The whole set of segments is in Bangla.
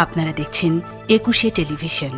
আপনারা দেখছেন একুশে টেলিভিশন।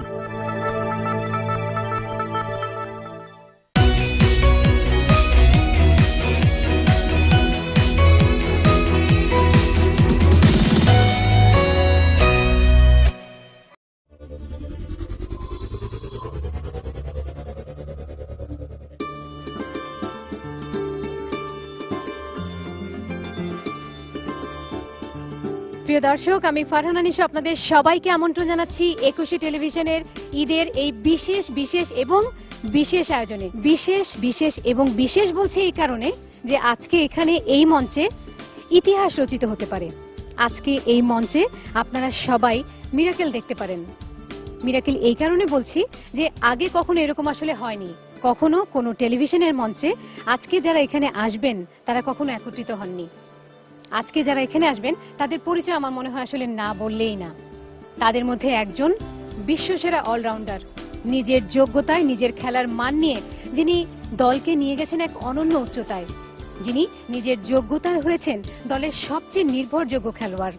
প্রিয় দর্শক, আমি ফারহানা নিশো আপনাদের সবাইকে আমন্ত্রণ জানাচ্ছি একুশে টেলিভিশনের ঈদের এই বিশেষ আয়োজনে। বিশেষ বলছি এই কারণে যে আজকে এখানে এই মঞ্চে ইতিহাস রচিত হতে পারে। আজকে এই মঞ্চে আপনারা সবাই মিরাকেল দেখতে পারেন। মিরাকেল এই কারণে বলছি যে আগে কখনো এরকম আসলে হয়নি, কখনো কোনো টেলিভিশনের মঞ্চে আজকে যারা এখানে আসবেন তারা কখনো একত্রিত হননি। আজকে যারা এখানে আসবেন তাদের পরিচয় আমার মনে হয় আসলে না বললেই না। তাদের মধ্যে একজন বিশ্বসেরা অলরাউন্ডার, নিজের যোগ্যতায় নিজের খেলার মান নিয়ে যিনি দলকে নিয়ে গেছেন এক অনন্য উচ্চতায়, যিনি নিজের যোগ্যতায় হয়েছেন দলের সবচেয়ে নির্ভরযোগ্য খেলোয়াড়।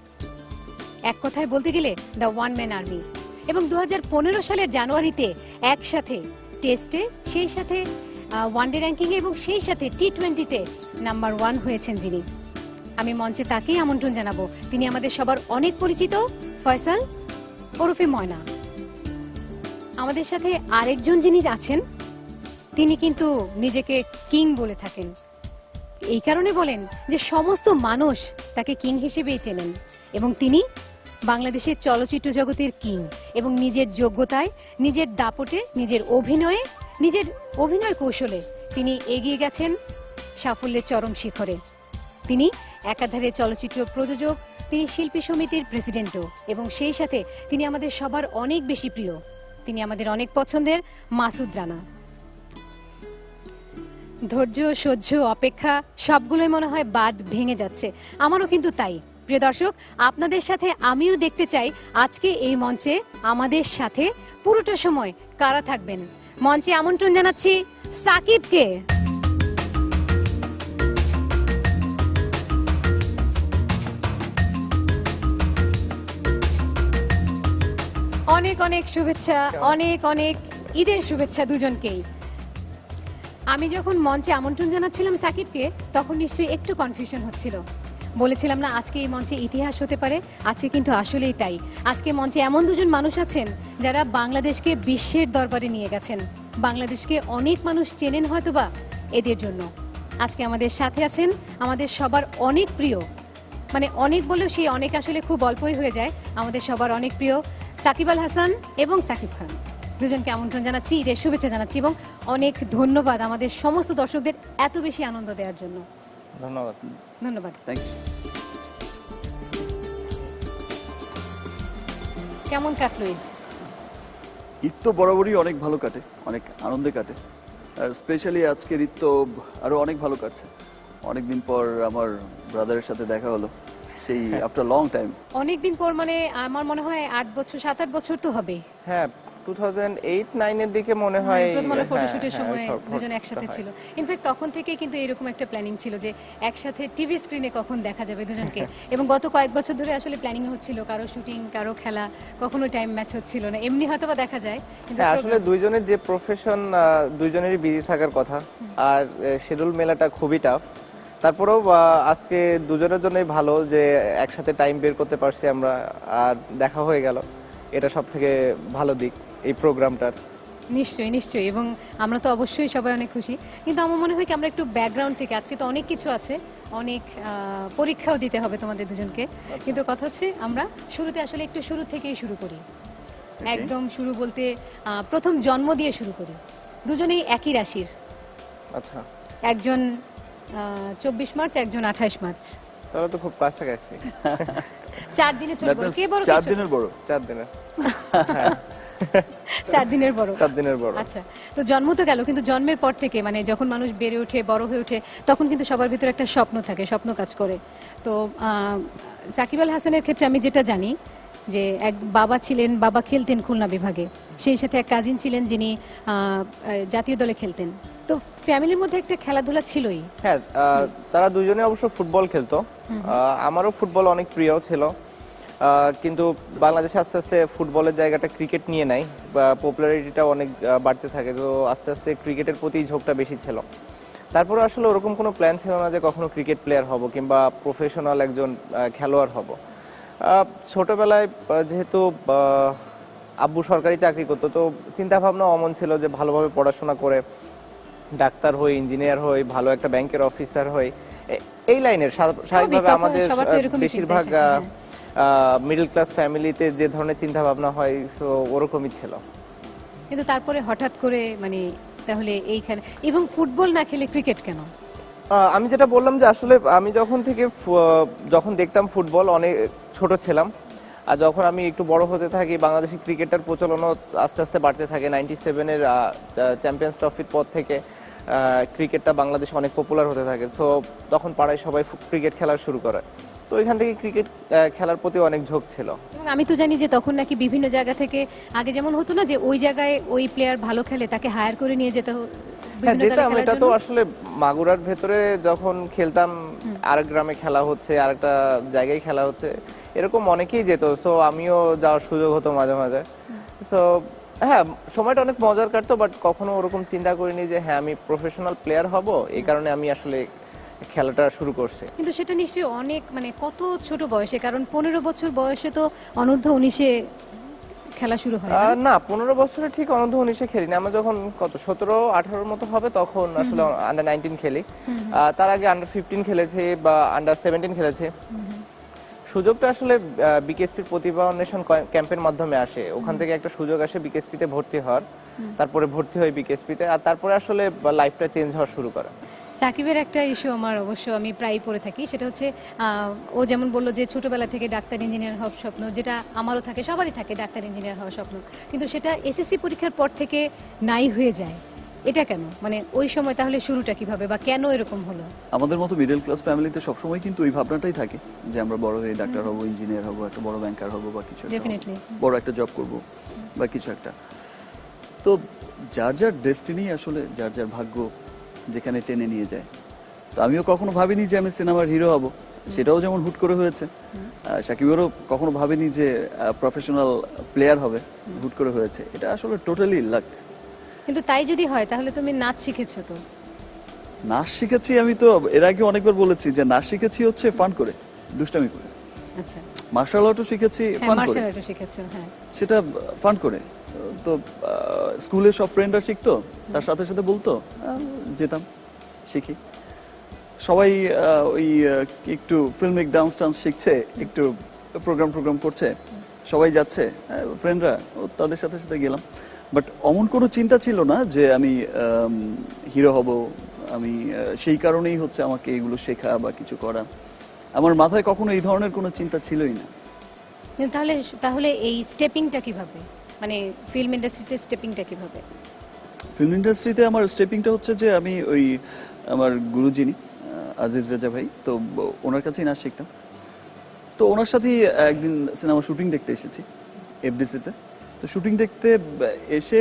এক কথায় বলতে গেলে দ্য ওয়ান ম্যান আর্মি। এবং 2015 সালের জানুয়ারিতে একসাথে টেস্টে, সেই সাথে ওয়ানডে র্যাঙ্কিংয়ে এবং সেই সাথে টি20তে নাম্বার 1 হয়েছেন যিনি। আমি মঞ্চে তাকেই আমন্ত্রণ জানাবো। তিনি আমাদের সবার অনেক পরিচিত ফয়সাল ওরফে ময়না। আমাদের সাথে আরেকজন যিনি আছেন তিনি কিন্তু নিজেকে কিং বলে থাকেন। এই কারণে বলেন যে সমস্ত মানুষ তাকে কিং হিসেবেই চেনেন এবং তিনি বাংলাদেশের চলচ্চিত্র জগতের কিং। এবং নিজের যোগ্যতায়, নিজের দাপটে, নিজের অভিনয় কৌশলে তিনি এগিয়ে গেছেন সাফল্যের চরম শিখরে। তিনি একাধারে চলচ্চিত্র প্রযোজক, তিনি শিল্পী সমিতির প্রেসিডেন্টও এবং সেই সাথে তিনি আমাদের সবার অনেক বেশি প্রিয়, তিনি আমাদের অনেক পছন্দের মাসুদ রানা। ধৈর্য, সহ্য, অপেক্ষা সবগুলোই মনে হয় বাঁধ ভেঙে যাচ্ছে। আমারও কিন্তু তাই। প্রিয় দর্শক, আপনাদের সাথে আমিও দেখতে চাই আজকে এই মঞ্চে আমাদের সাথে পুরোটা সময় কারা থাকবেন। মঞ্চে আমন্ত্রণ জানাচ্ছি সাকিবকে। অনেক অনেক শুভেচ্ছা, অনেক ঈদের শুভেচ্ছা দুজনকেই। আমি যখন মঞ্চে আমন্ত্রণ জানাচ্ছিলাম সাকিবকে তখন নিশ্চয়ই একটু কনফিউশন হচ্ছিল। বলেছিলাম না আজকে এই মঞ্চে ইতিহাস হতে পারে, আজকে কিন্তু আসলেই তাই। আজকে মঞ্চে এমন দুজন মানুষ আছেন যারা বাংলাদেশকে বিশ্বের দরবারে নিয়ে গেছেন। বাংলাদেশকে অনেক মানুষ চেনেন হয়তোবা এদের জন্য। আজকে আমাদের সাথে আছেন আমাদের সবার অনেক প্রিয়, মানে অনেক বললেও সেই অনেক আসলে খুব অল্পই হয়ে যায়, আমাদের সবার অনেক প্রিয় সাকিব আল হাসান এবং সাকিব খান। দুজনকে আমন্ত্রণ জানাচ্ছি, ঈদের শুভেচ্ছা জানাচ্ছি এবং অনেক ধন্যবাদ আমাদের সমস্ত দর্শকদের এত বেশি আনন্দ দেওয়ার জন্য। ধন্যবাদ। কেমন কাটলো ঈদ? ঈদ তো বরাবরই অনেক ভালো কাটে, অনেক আনন্দে কাটে, আর স্পেশালি আজকের ঈদ তো আরো অনেক ভালো কাটছে। অনেকদিন পর আমার ব্রাদারের সাথে দেখা হলো, সেই আফটার লং টাইম। অনেকদিন পর মানে আমার মনে হয় 7-8 বছর তো হবে। হ্যাঁ, 2008-9 এর দিকে মনে হয় প্রথম আলো ফটোশুটের সময় দুজন একসাথে ছিল। ইনফ্যাক্ট তখন থেকে কিন্তু এরকম একটা প্ল্যানিং ছিল যে একসাথে টিভি স্ক্রিনে কখন দেখা যাবে দুজনকে। এবং গত কয়েক বছর ধরে আসলে প্ল্যানিং হচ্ছিল, কারো শুটিং, কারো খেলা, কখনো টাইম ম্যাচ হচ্ছিল না। এমনি হয়তোবা দেখা যায়, কিন্তু আসলে দুইজনের যে প্রফেশন, দুইজনেরই বিজি থাকার কথা, আর শিডিউল মেলাটা খুবই টাফ। তারপরেও আজকে দুজনের জন্যই ভালো যে একসাথে টাইম বের করতে পারছি আমরা, আর দেখা হয়ে গেল। এটা সব থেকে ভালো দিক এই প্রোগ্রামটার। নিশ্চয়ই এবং আমরা তো অবশ্যই সবাই অনেক খুশি। কিন্তু আমার মনে হয় কি আমরা একটু ব্যাকগ্রাউন্ড থেকে, আজকে তো অনেক কিছু আছে, অনেক পরীক্ষাও দিতে হবে তোমাদের দুজনকে। কিন্তু কথা হচ্ছে আমরা শুরুতে আসলে একটু শুরু থেকেই শুরু করি। একদম শুরু বলতে প্রথম জন্ম দিয়ে শুরু করি। দুজনেই একই রাশির। আচ্ছা, একজন 24 মার্চ, একজন 28 মার্চ। তাহলে তো খুব কাছাকাছি। 4 দিনে চলে গেল। কে বড়? 4 দিনের বড়। 4 দিনের। 4 দিনের বড়। 4 দিনের বড়। আচ্ছা, তো জন্ম তো গেল, কিন্তু জন্মের পর থেকে মানে যখন মানুষ বেড়ে ওঠে, বড় হয়ে ওঠে, তখন কিন্তু সবার ভিতরে একটা স্বপ্ন থাকে, স্বপ্ন কাজ করে। তো সাকিব আল হাসানের ক্ষেত্রে আমি যেটা জানি যে এক বাবা ছিলেন, বাবা খেলতেন খুলনা বিভাগে, সেই সাথে এক কাজিন ছিলেন যিনি জাতীয় দলে খেলতেন। তো ফ্যামিলির মধ্যে একটা খেলাধুলা ছিলই। হ্যাঁ, তারা দুজনে অবশ্য ফুটবল খেলতো। আমারও ফুটবল অনেক প্রিয় ছিল। কিন্তু বাংলাদেশে আস্তে আস্তে ফুটবলের জায়গাটা ক্রিকেট নিয়ে নেয় বা পপুলারিটিটা অনেক বাড়তে থাকে, তো আস্তে আস্তে ক্রিকেটের প্রতি ঝোঁকটা বেশি ছিল। তারপরে আসলে ওরকম কোনো প্ল্যান ছিল না যে কখনো ক্রিকেট প্লেয়ার হব কিংবা প্রফেশনাল একজন খেলোয়াড় হব। ছোটবেলায় যেহেতু আব্বু সরকারি চাকরি করতো, তো চিন্তা ভাবনা অমন ছিল যে ভালোভাবে পড়াশোনা করে ডাক্তার হই, ইঞ্জিনিয়ার হই, ভালো একটা ব্যাংকের অফিসার হই, এই লাইনের। স্বাভাবিকভাবে আমাদের সবার তো এরকমই বেশিরভাগ চিন্তা থাকে, মিডল ক্লাস ফ্যামিলিতে যে ধরনের চিন্তা ভাবনা হয়, সো ওরকমই ছিল। কিন্তু তারপরে হঠাৎ করে মানে তাহলে এইখানে, এবং ফুটবল না খেলে ক্রিকেট কেন? আমি যেটা বললাম যে আসলে আমি যখন দেখতাম ফুটবল অনেক ছোট ছিলাম, আর যখন আমি একটু বড় হতে থাকি বাংলাদেশি ক্রিকেটের প্রচলনও আস্তে আস্তে বাড়তে থাকে। 97-এর চ্যাম্পিয়ন্স ট্রফির পর থেকে ক্রিকেটটা বাংলাদেশে অনেক পপুলার হতে থাকে। সো তখন পাড়ায় সবাই ক্রিকেট খেলা শুরু করে, তো এখান থেকে ক্রিকেট খেলার প্রতি অনেক ঝোঁক ছিল। এবং আমি তো জানি যে তখন নাকি বিভিন্ন জায়গা থেকে, আগে যেমন হতো না যে ওই জায়গায় ওই প্লেয়ার ভালো খেলে তাকে হায়ার করে নিয়ে যেতে বিভিন্ন দলে যেতাম। খেলার এটা তো জন্য। আসলে মাগুরার ভেতরে যখন খেলতাম, আরেক গ্রামে খেলা হচ্ছে, আরেকটা জায়গায় খেলা হচ্ছে, এরকম অনেকেই যেত। সো আমিও যাওয়ার সুযোগ হতো মাঝে মাঝে। সো হ্যাঁ, সময়টা অনেক মজার কাটতো, বাট কখনো ওরকম চিন্তা করিনি যে হ্যাঁ আমি প্রফেশনাল প্লেয়ার হব, এই কারণে আমি আসলে খেলাটা শুরু করছি। কিন্তু সেটা নিশ্চয়ই অনেক মানে কত ছোট বয়সে, কারণ 15 বছর বয়সে তো অনূর্ধ্ব 19-এ খেলা শুরু হয় না? না, 15 বছরে ঠিক অনূর্ধ্ব 19-এ খেলিনি। আমরা যখন 17-18 মতো হবে তখন আসলে আন্ডার 19 খেলি। তার আগে আন্ডার 15 খেলেছি বা আন্ডার 17 খেলেছি। সুযোগটা আসলে বিকেএসপির প্রতিভা অন্বেষণ ক্যাম্পের মাধ্যমে আসে। ওখান থেকে একটা সুযোগ আসে বিকেএসপিতে ভর্তি হওয়ার, তারপরে ভর্তি হই বিকেএসপিতে, আর তারপরে আসলে লাইফটা চেঞ্জ হওয়া শুরু করে। সাকিবের একটা ইস্যু আমার অবশ্য আমি প্রায়ই পড়ে থাকি, সেটা হচ্ছে ও যেমন বললো যে ছোটবেলা থেকে ডাক্তার ইঞ্জিনিয়ার হওয়ার স্বপ্ন, যেটা আমারও থাকে, সবারই থাকে ডাক্তার ইঞ্জিনিয়ার হওয়ার স্বপ্ন, কিন্তু সেটা এসএসসি পরীক্ষার পর থেকে নাই হয়ে যায়। এটা কেন? মানে ওই সময় তাহলে শুরুটা কিভাবে বা কেন এরকম হলো? আমাদের মতো মিডল ক্লাস ফ্যামিলিতে সবসময় কিন্তু ওই ভাবনাটাই থাকে যে আমরা বড় হয়ে ডাক্তার হব, ইঞ্জিনিয়ার হব, একটা বড় ব্যাংকার হব বা কিছু একটা হব, Definitely. বড় একটা জব করব বা কিছু একটা। তো যার যার ডেস্টিনি আসলে যার যার ভাগ্য যেখানে টেনে নিয়ে যায়। তো আমিও কখনো ভাবিনি যে আমি সিনেমার হিরো হব, সেটাও যেমন হুট করে হয়েছে। সাকিবেরও কখনো ভাবিনি যে প্রফেশনাল প্লেয়ার হবে, হুট করে হয়েছে। এটা আসলে টোটালি লাক। কিন্তু তাই যদি হয় তাহলে তুমি নাচ শিখেছো তো? নাচ শিখেছি, আমি তো এর আগে অনেকবার বলেছি যে নাচ শিখেছি হচ্ছে ফান করে, দুষ্টামি করে। আচ্ছা, মার্শাল আর্টও শিখেছি হ্যাঁ ফান করে, মার্শাল আর্টও শিখেছো, হ্যাঁ। সেটা ফান করে। তো স্কুলে সব ফ্রেন্ডরা শিখতো, তার সাথে সাথে বলতো, যেতাম শিখি। সবাই ওই একটু ফিল্মিক ডান্স টান্স শিখছে, একটু প্রোগ্রাম করছে, সবাই যাচ্ছে ফ্রেন্ডরা, তাদের সাথে সাথে গেলাম। বাট অমন কোনো চিন্তা ছিল না যে আমি হিরো হব, আমি সেই কারণেই হচ্ছে আমাকে এগুলো শেখা বা কিছু করা। আমার মাথায় কখনো এই ধরনের কোনো চিন্তা ছিলই না। কিন্তু তাহলে এই স্টেপিংটা কিভাবে, মানে ফিল্ম ইন্ডাস্ট্রিতে স্টেপিংটা কিভাবে? ফিল্ম ইন্ডাস্ট্রিতে আমার স্টেপিংটা হচ্ছে যে আমি ওই আমার গুরু যিনি আজিজ রেজা ভাই, তো ওনার কাছেই নাচ শিখতাম। তো ওনার সাথেই একদিন সিনেমা শুটিং দেখতে এসেছি এফডিসিতে। তো শুটিং দেখতে এসে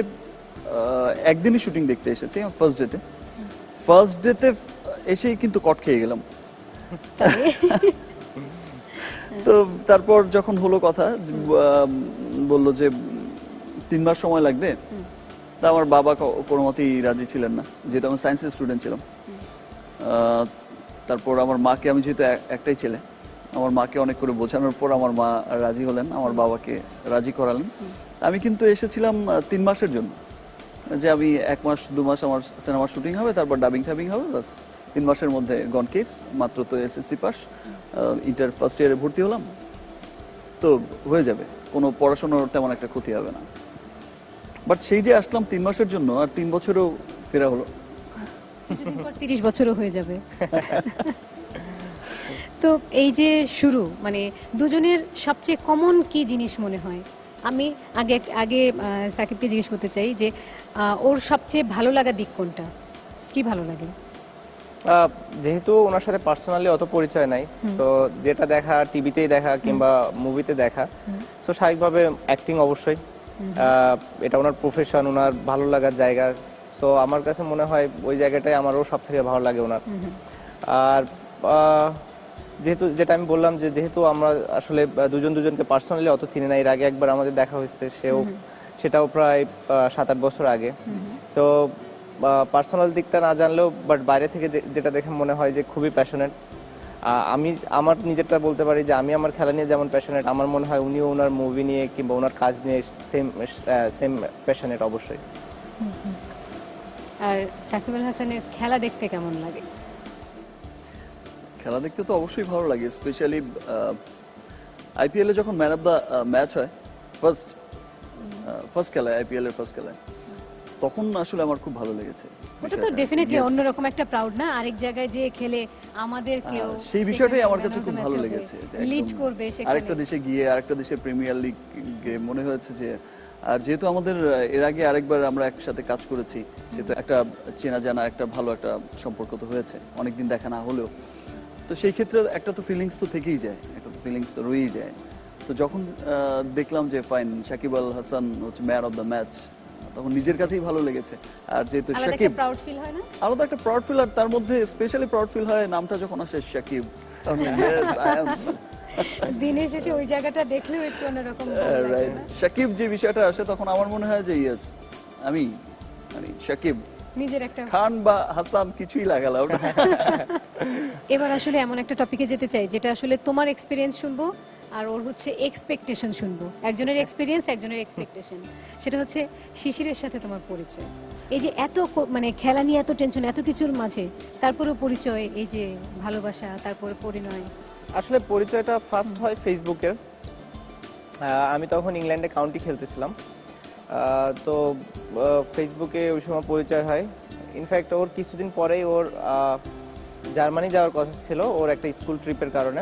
একদিনই শুটিং দেখতে এসেছি ফার্স্ট ডেতে এসেই কিন্তু কট খেয়ে গেলাম। তো তারপর যখন হলো কথা, বললো যে 3 মাস সময় লাগবে। তা আমার বাবা কোনো মতেই রাজি ছিলেন না, যেহেতু আমি সায়েন্সের স্টুডেন্ট ছিলাম। তারপর আমার মাকে, আমি যেহেতু একটাই ছেলে, আমার মাকে অনেক করে বোঝানোর পর আমার মা রাজি হলেন, আমার বাবাকে রাজি করালেন। আমি কিন্তু এসেছিলাম 3 মাসের জন্য, যে আমি 1 মাস 2 মাস আমার সিনেমার শুটিং হবে, তারপর ডাবিং টাবিং হবে, বাস 3 মাসের মধ্যে গন কেস। মাত্র তো এসএসসি পাস, ইন্টার ফার্স্ট ইয়ারে ভর্তি হলাম, তো হয়ে যাবে, কোনো পড়াশোনার তেমন একটা ক্ষতি হবে না। বাট সেই যে আসলাম 3 মাসের জন্য, আর 3 বছরেও ফেরা হলো। কিছুদিন পর 30 বছরও হয়ে যাবে। তো এই যে শুরু, মানে দুজনের সবচেয়ে কমন কি জিনিস মনে হয়? আমি আগে সাকিবকে জিজ্ঞেস করতে চাই যে ওর সবচেয়ে ভালো লাগা দিক কোনটা, কি ভালো লাগে? যেহেতু ওনার সাথে পার্সোনালি অত পরিচয় নাই, তো যেটা দেখা টিভিতেই দেখা কিংবা মুভিতে দেখা, তো স্বাভাবিকভাবে অ্যাক্টিং অবশ্যই, এটা ওনার প্রফেশন, ওনার ভালো লাগার জায়গা। তো আমার কাছে মনে হয় ওই জায়গাটাই আমারও সব থেকে ভালো লাগে ওনার। আর যেটা আমি বললাম যে যেহেতু আমরা আসলে দুজন দুজনকে পার্সোনালি অত চিনি না, এর আগে একবার আমাদের দেখা হয়েছে, সেটাও প্রায় 7-8 বছর আগে। সো পার্সোনাল দিকটা না জানলেও বাট বাইরে থেকে যেটা দেখে মনে হয় যে খুবই প্যাশনেট। আমি আমার নিজেরটা বলতে পারি যে আমি আমার খেলা নিয়ে যেমন প্যাশনেট, আমার মনে হয় উনিও ওনার মুভি নিয়ে কিংবা ওনার কাজ নিয়ে সেম প্যাশনেট অবশ্যই। আর সাকিব আল হাসানের খেলা দেখতে কেমন লাগে? খেলা দেখতে তো অবশ্যই ভালো লাগে, স্পেশালি আইপিএল এ যখন ম্যান অফ দ্য ম্যাচ হয়, ফার্স্ট খেলায়, আইপিএল এর ফার্স্ট খেলায়, তখন আসলে আমার খুব ভালো লেগেছে। ওটা তো ডেফিনেটলি অন্যরকম একটা প্রাউড না, আরেক জায়গায় যে খেলে আমাদের কেউ সেই বিষয়টাই আমার কাছে খুব ভালো লেগেছে, যে লিড করবে সেখানে। আরেকটা দেশে গিয়ে আরেকটা দেশের প্রিমিয়ার লিগ মনে হয়েছে যে, আর যেহেতু আমাদের এর আগে আরেকবার আমরা একসাথে কাজ করেছি, সেহেতু একটা চেনা জানা একটা ভালো একটা সম্পর্ক তো হয়েছে, অনেকদিন দেখা না হলেও। তো সেই ক্ষেত্রে একটা তো ফিলিংস তো থেকেই যায়, একটা তো ফিলিংস তো রয়েই যায়। তো যখন দেখলাম যে ফাইন সাকিব আল হাসান হচ্ছে ম্যান অফ দ্য ম্যাচ, তখন নিজের কাছেই ভালো লেগেছে। আর যেহেতু সাকিব, প্রাউড ফিল হয় না? আলাদা একটা প্রাউড ফিল, আর তার মধ্যে স্পেশালি প্রাউড ফিল হয় নামটা যখন আসে সাকিব, তখন yes, I am দিনের শেষে ওই জায়গাটা দেখলেও একটু অন্যরকম রাইট। সাকিব যে বিষয়টা আসে, তখন আমার মনে হয় যে ইয়েস, আমি মানে সাকিব, নিজের একটা। খান বা হাসান কিছুই লাগালাম না। এবার আসলে এমন একটা টপিকে যেতে চাই যেটা আসলে তোমার এক্সপেরিয়েন্স শুনবো, আর ওর হচ্ছে এক্সপেকটেশন শুনবো। একজনের এক্সপেরিয়েন্স, একজনের এক্সপেকটেশন। সেটা হচ্ছে শিশিরের সাথে তোমার পরিচয়। এই যে এত মানে খেলা নিয়ে এত টেনশন, এত কিছুর মাঝে তারপরেও পরিচয়, এই যে ভালোবাসা, তারপরে পরিণয়। আসলে পরিচয়টা ফার্স্ট হয় ফেসবুকের। আমি তখন ইংল্যান্ডে কাউন্টি খেলতেছিলাম, তো ফেসবুকে ওই সময় পরিচয় হয়। ইনফ্যাক্ট ওর কিছুদিন পরেই ওর জার্মানি যাওয়ার কথা ছিল, ওর একটা স্কুল ট্রিপের কারণে।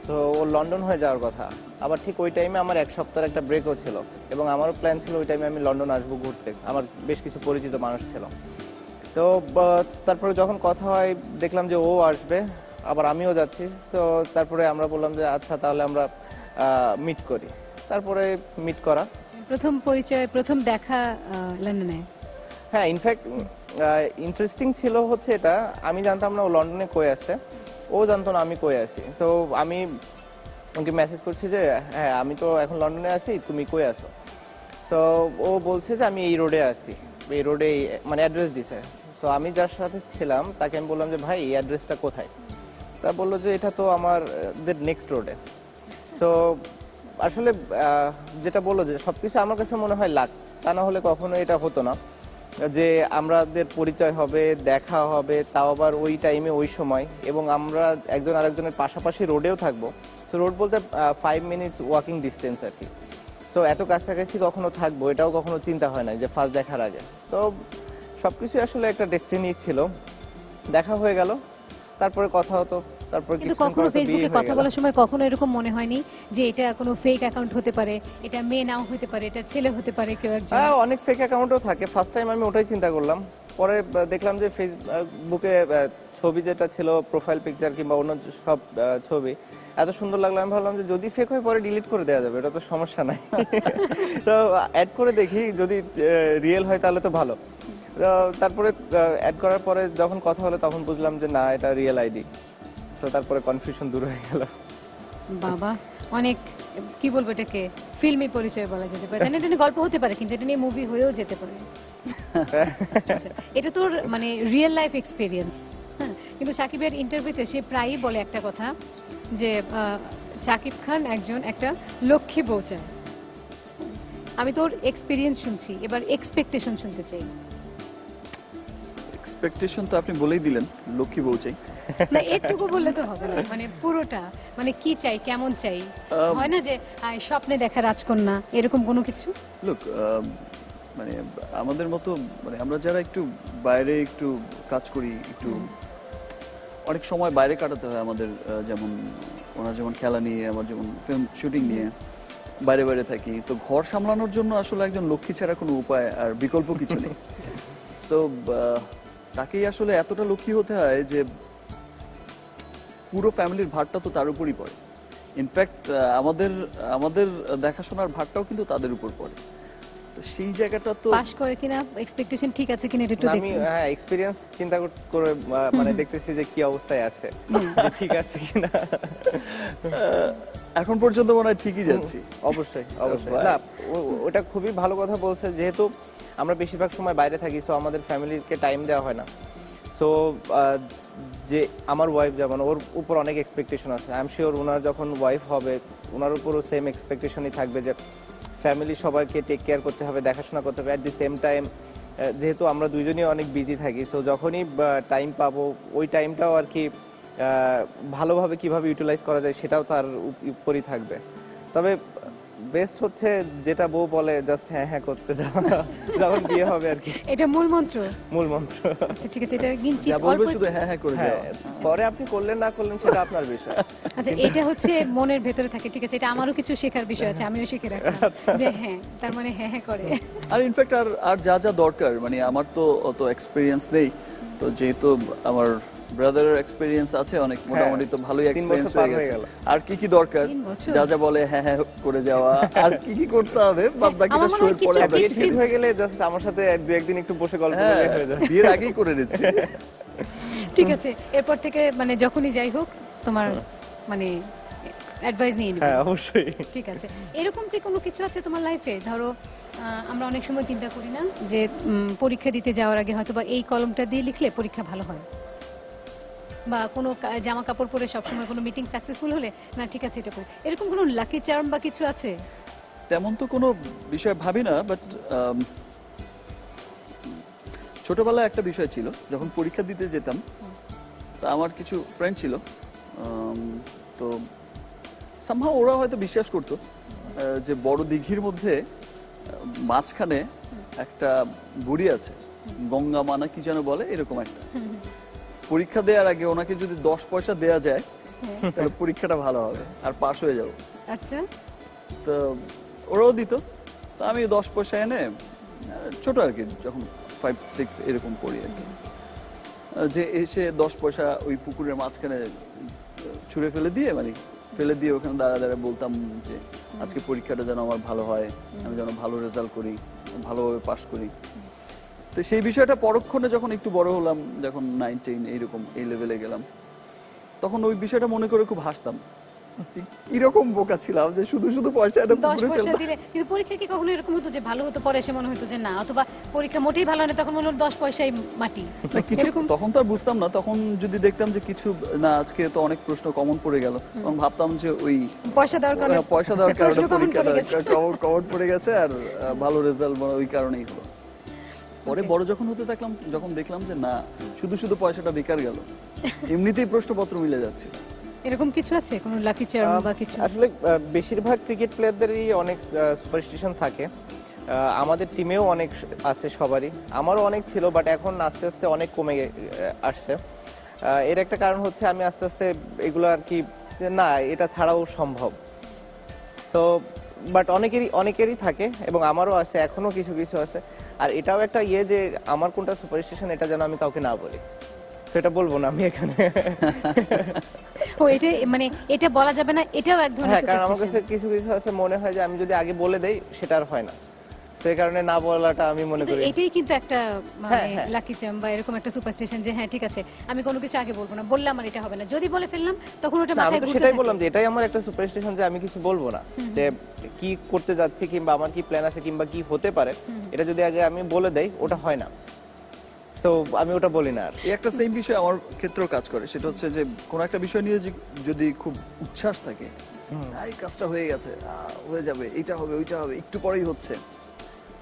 তো ও লন্ডন হয়ে যাওয়ার কথা। আবার ঠিক ওই টাইমে আমার 1 সপ্তাহের একটা ব্রেকও ছিল, এবং আমারও প্ল্যান ছিল ওই টাইমে আমি লন্ডন আসবো ঘুরতে। আমার বেশ কিছু পরিচিত মানুষ ছিল। তো তারপরে যখন কথা হয় দেখলাম যে ও আসবে, আবার আমিও যাচ্ছি। তো তারপরে আমরা বললাম যে আচ্ছা তাহলে আমরা মিট করি। তারপরে মিট করা, প্রথম পরিচয়, প্রথম দেখা লন্ডনে। হ্যাঁ, ইনফ্যাক্ট ইন্টারেস্টিং ছিল হচ্ছে এটা, আমি জানতাম না ও লন্ডনে কই আছে, ও জানতো না আমি কই আছি। সো আমি ওকে মেসেজ করছি যে হ্যাঁ আমি তো এখন লন্ডনে আছি, তুমি কই আছো? তো ও বলছে যে আমি এই রোডে আছি, এই রোডে মানে অ্যাড্রেস দিছে। তো আমি যার সাথে ছিলাম তাকে আমি বললাম যে ভাই এই অ্যাড্রেসটা কোথায়? তা বললো যে এটা তো আমাদের নেক্সট রোডে। সো আসলে যেটা বললো যে সবকিছু আমার কাছে মনে হয় লাক, তা না হলে কখনো এটা হতো না যে আমাদের পরিচয় হবে, দেখা হবে, তাও আবার ওই টাইমে ওই সময়, এবং আমরা একজন আরেকজনের পাশাপাশি রোডেও থাকবো। সো রোড বলতে 5 মিনিটস ওয়াকিং ডিস্টেন্স আর কি। সো এত কাছাকাছি কখনো থাকবো এটাও কখনো চিন্তা হয় না যে ফার্স্ট দেখার আগে। তো সবকিছু আসলে একটা ডেস্টিনি ছিল, দেখা হয়ে গেল, তারপরে কথা হতো। তারপর কিন্তু কখনো ফেসবুকে কথা বলার সময় কখনো এরকম মনে হয়নি যে এটা কোনো ফেক অ্যাকাউন্ট হতে পারে, এটা মেয়ে নাও হতে পারে, এটা ছেলে হতে পারে কেউ একজন? হ্যাঁ, অনেক ফেক অ্যাকাউন্টও থাকে। ফার্স্ট টাইম আমি ওটাই চিন্তা করলাম। পরে দেখলাম যে ফেসবুকে ছবি যেটা ছিল প্রোফাইল পিকচার কিংবা অন্য সব ছবি এত সুন্দর লাগলো, আমি ভাবলাম যে যদি ফেক হয় পরে ডিলিট করে দেওয়া যাবে, এটা তো সমস্যা নাই। তো অ্যাড করে দেখি, যদি রিয়েল হয় তাহলে তো ভালো। তারপরে অ্যাড করার পরে যখন কথা হলো তখন বুঝলাম যে না, এটা রিয়েল আইডি। তো তারপরে কনফিউশন দূর হয়ে গেল। বাবা, অনেক কি বলবো এটাকে ফিল্মি পরিচয় বলা যেতে পারে। এটা নিয়ে গল্প হতে পারে, কিন্তু এটা নিয়ে মুভি হয়েও যেতে পারে। আচ্ছা, এটা তোর মানে রিয়েল লাইফ এক্সপেরিয়েন্স। হ্যাঁ, কিন্তু সাকিবের ইন্টারভিউতে সে প্রায়ই বলে একটা কথা যে সাকিব খান একটা লক্ষ্মী বউ চায়। আমি তোর এক্সপেরিয়েন্স শুনছি, এবার এক্সপেকটেশন শুনতে চাই। এক্সপেকটেশন তো আপনি বলেই দিলেন, লক্ষ্মী বউ চাই। না, একটুকু বললে তো হবে না, মানে পুরোটা, মানে কি চাই, কেমন চাই, হয় না যে স্বপ্নে দেখা রাজকন্যা, এরকম কোনো কিছু? লুক, মানে আমাদের মতো, মানে আমরা যারা একটু বাইরে একটু কাজ করি, একটু অনেক সময় বাইরে কাটাতে হয় আমাদের, যেমন ওনার যেমন খেলা নিয়ে, আমার যেমন ফিল্ম শুটিং নিয়ে বাইরে বাইরে থাকি, তো ঘর সামলানোর জন্য আসলে একজন লক্ষ্মী ছাড়া কোনো উপায় আর বিকল্প কিছু নেই। সো তাকেই আসলে এতটা লক্ষ্মী হতে হয় যে পুরো ফ্যামিলির ভারটা তো তার উপরই পড়ে। ইনফ্যাক্ট আমাদের দেখাশোনার ভারটাও কিন্তু তাদের উপর পড়ে। তো সেই জায়গাটা তো পাস করে কিনা, এক্সপেকটেশন ঠিক আছে কিনা এটা একটু আমি দেখুন। এক্সপেরিয়েন্স চিন্তা করে মানে দেখতেছি যে কি অবস্থায় আছে, যে ঠিক আছে কিনা। এখন পর্যন্ত মনে হয় ঠিকই যাচ্ছি। অবশ্যই অবশ্যই বাহ। না, ওটা খুবই ভালো কথা বলছে, যেহেতু আমরা বেশিরভাগ সময় বাইরে থাকি, সো আমাদের ফ্যামিলিকে টাইম দেওয়া হয় না। সো যে আমার ওয়াইফ যেমন, ওর উপর অনেক এক্সপেকটেশন আছে। আই এম শিওর ওনার যখন ওয়াইফ হবে ওনার উপরও সেম এক্সপেকটেশনই থাকবে, যে ফ্যামিলি সবাইকে টেক কেয়ার করতে হবে, দেখাশোনা করতে হবে। অ্যাট দি সেম টাইম যেহেতু আমরা দুইজনই অনেক বিজি থাকি, সো যখনই টাইম পাবো ওই টাইমটাও আর কি ভালোভাবে কিভাবে ইউটিলাইজ করা যায় সেটাও তার উপরই থাকবে। তবে বেস্ট হচ্ছে যেটা বউ বলে জাস্ট হ্যাঁ হ্যাঁ করতে যাওয়া যখন বিয়ে হবে আর কি, এটা মূল মন্ত্র। মূল মন্ত্র। আচ্ছা ঠিক আছে, এটা কিঞ্চিত যা বলবে অল্প। শুধু হ্যাঁ হ্যাঁ করে হ্যাঁ, যাওয়া। পরে আপনি করলেন না করলেন সেটা আপনার বিষয়। আচ্ছা এটা হচ্ছে মনের ভেতরে থাকে, ঠিক আছে, এটা আমারও কিছু শেখার বিষয় আছে, আমিও শিখে রাখলাম যে হ্যাঁ তার মানে হ্যাঁ হ্যাঁ করে। আর ইনফ্যাক্ট আর যা যা দরকার, মানে আমার তো অত এক্সপিরিয়েন্স নেই, তো যেহেতু আমার ব্রাদারের এক্সপিরিয়েন্স আছে অনেক, মোটামুটি তো ভালোই 3 এক্সপিরিয়েন্স বছর পার হয়ে হয়ে গেছে। গেল। আর কি কি দরকার, 3 বছর? যা যা বলে হ্যাঁ হ্যাঁ করে যাওয়া, আর কি কি করতে হবে বাদ বাকিটা আমার মনে হয় শোয়ের পরে কিছু আমরা বিয়ে tips ঠিক হয়ে গেলে জাস্ট আমার সাথে দু একদিন একটু বসে গল্প হ্যাঁ করলে হয়ে যায়। বিয়ের আগেই করে নিচ্ছি। ঠিক আছে, এরপর থেকে মানে যখনই যাই হোক তোমার মানে অ্যাডভাইস নিয়ে নিবো। হ্যাঁ অবশ্যই। ঠিক আছে, এরকম কি কোনো কিছু আছে তোমার লাইফে? ধরো আমরা অনেক সময় চিন্তা করি না যে পরীক্ষা দিতে যাওয়ার আগে হয়তো বা এই কলমটা দিয়ে লিখলে পরীক্ষা ভালো হয়, বা কোনো জামা কাপড় পরে সবসময় কোনো মিটিং সাকসেসফুল হলে না ঠিক আছে এটা পরে, এরকম কোনো লাকি চার্ম বা কিছু আছে? তেমন তো কোনো বিষয় ভাবি না, বাট ছোটবেলায় একটা বিষয় ছিল, যখন পরীক্ষা দিতে যেতাম তা আমার কিছু ফ্রেন্ড ছিল, তো সামহাও ওরা হয়তো বিশ্বাস করতো যে বড় দিঘির মধ্যে মাঝখানে একটা বুড়ি আছে, গঙ্গা মানা কি যেন বলে, এরকম একটা। পরীক্ষা দেওয়ার আগে ওনাকে যদি 10 পয়সা দেয়া যায় তাহলে পরীক্ষাটা ভালো হবে আর পাশ হয়ে যাবো। আচ্ছা, তো ওরাও দিত, তো আমি 10 পয়সা এনে, ছোট আর কি, যখন 5-6 এরকম পড়ি আর কি, যে এসে 10 পয়সা ওই পুকুরের মাঝখানে ছুঁড়ে ফেলে দিয়ে, মানে ফেলে দিয়ে ওখানে দাঁড়া দাঁড়া বলতাম যে আজকে পরীক্ষাটা যেন আমার ভালো হয়, আমি যেন ভালো রেজাল্ট করি, ভালোভাবে পাশ করি। তো সেই বিষয়টা পরক্ষণে যখন একটু বড় হলাম, যখন 9-10 এইরকম এই লেভেলে গেলাম, তখন ওই বিষয়টা মনে করে খুব হাসতাম, কিরকম বোকা ছিলাম যে শুধু শুধু পয়সাটা 10 পয়সা দিলে। কিন্তু পরীক্ষা কি কখনো এরকম হতো যে ভালো হতো পরে এসে মনে হতো যে না, অথবা পরীক্ষা মোটেই ভালো না তখন মনে হলো 10 পয়সাই মাটি, না, কিছু এরকম? তখন তো আর বুঝতাম না, তখন যদি দেখতাম যে কিছু না, আজকে তো অনেক প্রশ্ন কমন পড়ে গেল, তখন ভাবতাম যে ওই পয়সা দেওয়ার কারণে পয়সা দেওয়ার কারণে প্রশ্ন common পরীক্ষাটা পড়ে গেছে। কমন পড়ে গেছে, আর ভালো রেজাল্ট ওই কারণেই হলো। পরে বড় যখন হতে থাকলাম, যখন দেখলাম যে না, শুধু শুধু পয়সাটা বেকার গেল, এমনিতেই প্রশ্নপত্র মিলে যাচ্ছে। এরকম কিছু আছে কোনো লাকি চার্ম বা কিছু? আসলে বেশিরভাগ ক্রিকেট প্লেয়ারদেরই অনেক সুপারস্টিশন থাকে, আমাদের টিমেও অনেক আছে সবারই, আমারও অনেক ছিল, বাট এখন আস্তে আস্তে অনেক কমে আসছে। এর একটা কারণ হচ্ছে আমি আস্তে আস্তে এগুলো আর কি, না এটা ছাড়াও সম্ভব। সো বাট অনেকেরই থাকে, এবং আমারও আছে, এখনো কিছু কিছু আছে। আর এটাও একটা যে আমার কোনটা সুপারস্টিশন এটা যেন আমি কাউকে না বলি, সেটা বলবো না আমি এখানে। ও এটা মানে এটা বলা যাবে না, এটাও এক ধরনের হ্যাঁ, কারণ আমার কাছে superstition। কিছু কিছু আছে মনে হয় যে আমি যদি আগে বলে দেই সেটা আর হয় না, সেই কারণে না বলাটা আমি মনে কিন্তু করি। এটাই কিন্তু একটা মানে হ্যাঁ, হ্যাঁ। লাকি চার্ম বা এরকম একটা সুপারস্টিশন যে হ্যাঁ ঠিক আছে আমি কোনো কিছু আগে বলবো না, বললাম আর এটা হবে না, যদি বলে ফেললাম তখন ওটা না, আমি মাথায় তো ঘুরতে সেটাই থাকে। বললাম যে এটাই আমার একটা সুপারস্টিশন, যে আমি কিছু বলবো না, যে কি করতে যাচ্ছি কিংবা আমার কি প্ল্যান আছে কিংবা কি হতে পারে, এটা যদি আগে আমি বলে দেই ওটা হয় না, সো আমি ওটা বলি না আর। এই একটা সেম বিষয় আমার ক্ষেত্রেও কাজ করে, সেটা হচ্ছে যে কোনো একটা বিষয় নিয়ে যদি খুব উচ্ছ্বাস থাকে, এই কাজটা হয়ে গেছে, হয়ে যাবে, এটা হবে ওইটা হবে, একটু পরেই হচ্ছে,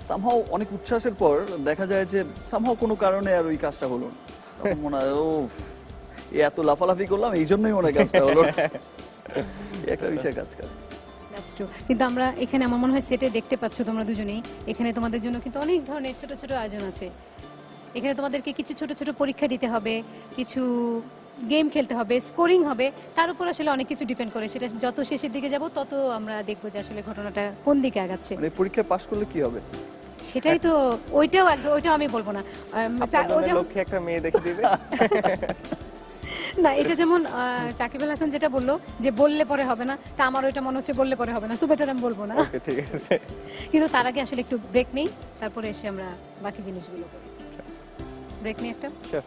সামহাও অনেক উচ্ছ্বাসের পর দেখা যায় যে সামহাও কোনো কারণে আর ওই কাজটা হলো না, তখন মনে হয় ও এত লাফালাফি করলাম এই জন্যই মনে হয় কাজটা হলো না। এই একটা বিষয় কাজ করে। That's true. কিন্তু আমরা এখানে আমার মনে হয় সেটে দেখতে পাচ্ছ তোমরা দুজনেই, এখানে তোমাদের জন্য কিন্তু অনেক ধরনের ছোট ছোট আয়োজন আছে। এখানে তোমাদেরকে কিছু ছোট ছোট পরীক্ষা দিতে হবে, কিছু গেম খেলতে হবে, স্কোরিং হবে, তার উপর আসলে অনেক কিছু ডিপেন্ড করে। সেটা যত শেষের দিকে যাব তত আমরা দেখবো যে আসলে ঘটনাটা কোন দিকে আগাচ্ছে। মানে পরীক্ষায় পাশ করলে কি হবে? সেটাই তো, ওইটাও আমি বলবো না। আপনার ও যেমন- লক্ষ্যে একটা মেয়ে দেখে দিবে। না এটা যেমন সাকিব আল হাসান যেটা বললো যে বললে পরে হবে না, তা আমার ওইটা মনে হচ্ছে বললে পরে হবে না, সো বেটার আমি বলবো না। ওকে ঠিক আছে। কিন্তু তার আগে আসলে একটু ব্রেক নেই, তারপরে এসে আমরা বাকি জিনিসগুলো করি। ব্রেক নিয়ে একটা। Sure.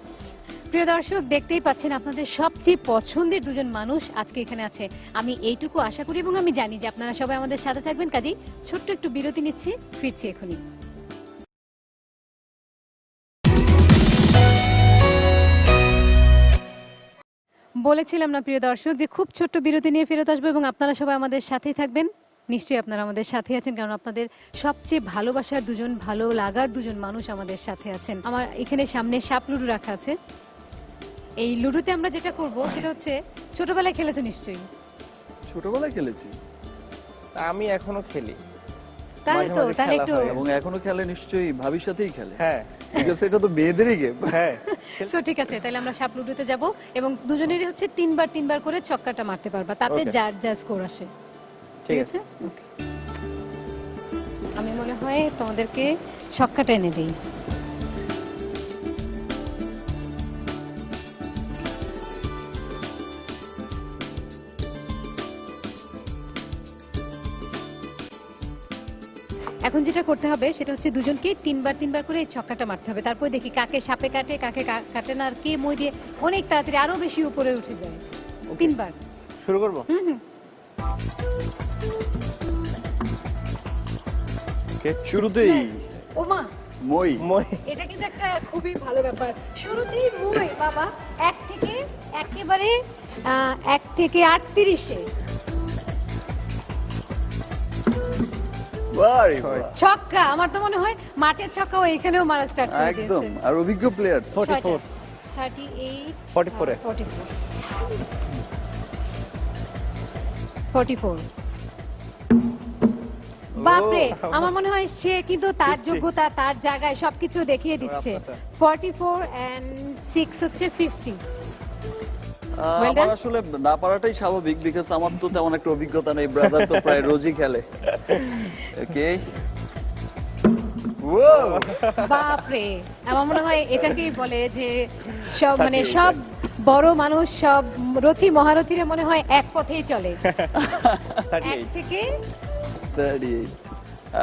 প্রিয় দর্শক, দেখতেই পাচ্ছেন আপনাদের সবচেয়ে পছন্দের দুজন মানুষ আজকে এখানে আছে। আমি এইটুকু আশা করি এবং আমি জানি যে আপনারা সবাই আমাদের সাথে থাকবেন। কাজেই ছোট্ট একটু বিরতি নিচ্ছি, ফিরছি এখনই। বলেছিলাম না প্রিয় দর্শক যে খুব ছোট্ট বিরতি নিয়ে ফেরত আসবো এবং আপনারা সবাই আমাদের সাথেই থাকবেন। নিশ্চয়ই আপনারা আমাদের সাথে আছেন, কারণ আপনাদের সবচেয়ে ভালোবাসার দুজন, ভালো লাগার দুজন মানুষ আমাদের সাথে আছেন। আমার এখানে সামনে সাপ লুডো রাখা আছে। এই লুডোতে আমরা যেটা করব সেটা হচ্ছে, ছোটবেলায় খেলেছো নিশ্চয়ই? ছোটবেলায় খেলেছি আমি এখনো খেলি। তাই মাঝে তো, মাঝে তাহলে খেলা একটু হয়। এবং এখনো খেলে নিশ্চয়ই, ভাবির সাথেই খেলে। হ্যাঁ ঠিক আছে, এটা তো মেয়েদেরই গেম। হ্যাঁ সো ঠিক আছে, তাহলে আমরা সাপ লুডোতে যাব এবং দুজনেরই হচ্ছে তিনবার করে ছক্কাটা মারতে পারবা, তাতে Okay. যার যা স্কোর আসে। ঠিক আছে, ওকে। আমি মনে হয় তোমাদেরকে ছক্কাটা এনে দিই। এখন যেটা করতে হবে সেটা হচ্ছে দুজনকে তিনবার করে এই ছক্কাটা মারতে হবে। তারপর দেখি কাকে সাপে কাটে, কাকে কাটে না, আর কে মই দিয়ে অনেক তাড়াতাড়ি আরো বেশি উপরে উঠে যায়। তিনবার। শুরু করব। শুরুতেই ওমা, মই। মই এটা কিন্তু একটা খুবই ভালো ব্যাপার। শুরুতেই মই বাবা, 1 থেকে একেবারে 1 থেকে 38-এ বারে বাহ। ছক্কা। আমার তো মনে হয় মাঠের ছক্কাও এখানেও মারা স্টার্ট করে একদম, দিয়েছে। আর অভিজ্ঞ প্লেয়ার। 44 38 44 এ। 44 বাপরে, আমার মনে হয় সে কিন্তু তার যোগ্যতা, তার জায়গায় সবকিছু দেখিয়ে দিচ্ছে। 44 and 6 হচ্ছে 50। Well আমার done. আসলে না পারাটাই স্বাভাবিক, বিকজ আমার তো তেমন একটা অভিজ্ঞতা নেই। ব্রাদার তো প্রায় রোজই খেলে। ওকে, বাপরে, আমার মনে হয় এটাকেই বলে যে সব মানে সব বড় মানুষ, সব রথী মহারথীরা মনে হয় এক পথেই চলে। 1 38 থেকে 38।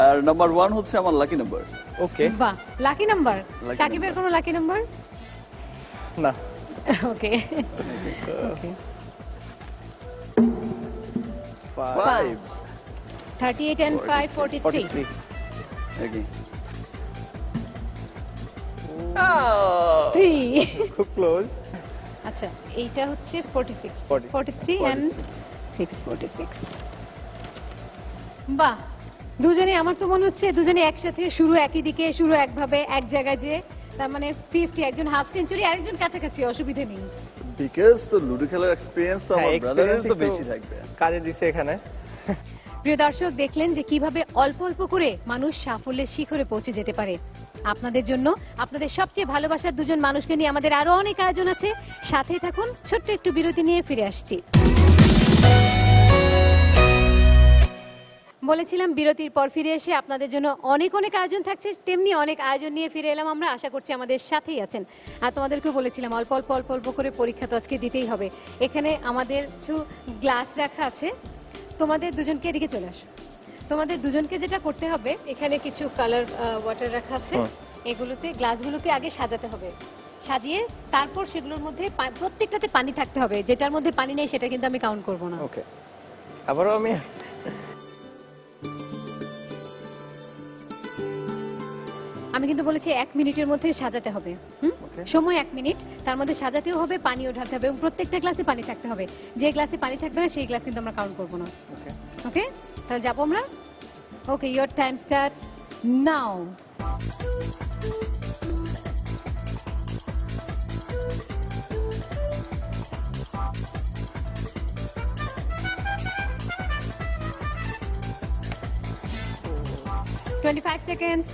আর নাম্বার 1 হচ্ছে আমার লাকি নাম্বার। ওকে বাহ, লাকি নাম্বার। Lucky সাকিবের কোনো লাকি নাম্বার? না ওকে, 5। 38 and 5 43। 43 ওকে, 3। খুব ক্লোজ। আচ্ছা, এইটা হচ্ছে 46 46 43 and 6 46। বাহ, দুজনে আমার তো মনে হচ্ছে দুজনে একসাথে শুরু, একই দিকে শুরু, একভাবে এক জায়গায়, যে তার মানে 50, একজন হাফ সেঞ্চুরি, আরেকজন কাছাকাছি, অসুবিধা নেই। বিকজ তো লুডো খেলার এক্সপেরিয়েন্স তো হ্যাঁ, আমার ব্রাদারের experience তো একটু বেশি থাকবে। কাজে দিছে এখানে। প্রিয় দর্শক, দেখলেন যে কিভাবে অল্প অল্প করে মানুষ সাফল্যের শিখরে পৌঁছে যেতে পারে। আপনাদের জন্য, আপনাদের সবচেয়ে ভালোবাসার দুজন মানুষকে নিয়ে আমাদের আরো অনেক আয়োজন আছে। সাথেই থাকুন, ছোট্ট একটু বিরতি নিয়ে ফিরে আসছি। বলেছিলাম বিরতির পর ফিরে এসে আপনাদের জন্য অনেক অনেক আয়োজন থাকছে, তেমনি অনেক আয়োজন নিয়ে ফিরে এলাম আমরা। আশা করছি আমাদের সাথেই আছেন। আর তোমাদেরকেও বলেছিলাম অল্প অল্প অল্প অল্প করে পরীক্ষা তো আজকে দিতেই হবে। এখানে আমাদের কিছু গ্লাস রাখা আছে, তোমাদের দুজনকে এদিকে চলে আসো। তোমাদের দুজনকে যেটা করতে হবে, এখানে কিছু কালার ওয়াটার রাখা আছে, এগুলোতে গ্লাসগুলোকে আগে সাজাতে হবে। সাজিয়ে তারপর সেগুলোর মধ্যে প্রত্যেকটাতে পানি থাকতে হবে। যেটার মধ্যে পানি নেই সেটা কিন্তু আমি কাউন্ট করব না। ওকে, আবারও আমি আমি কিন্তু বলেছি 1 মিনিটের মধ্যে সাজাতে হবে। সময় 1 মিনিট, তার মধ্যে সাজাতেও হবে, পানিও ঢালতে হবে এবং প্রত্যেকটা গ্লাসে পানি থাকতে হবে। যে গ্লাসে পানি থাকবে না সেই গ্লাস কিন্তু আমরা কাউন্ট করব না। ওকে ওকে, তাহলে যাবো আমরা। Okay, your time starts now. $25 seconds.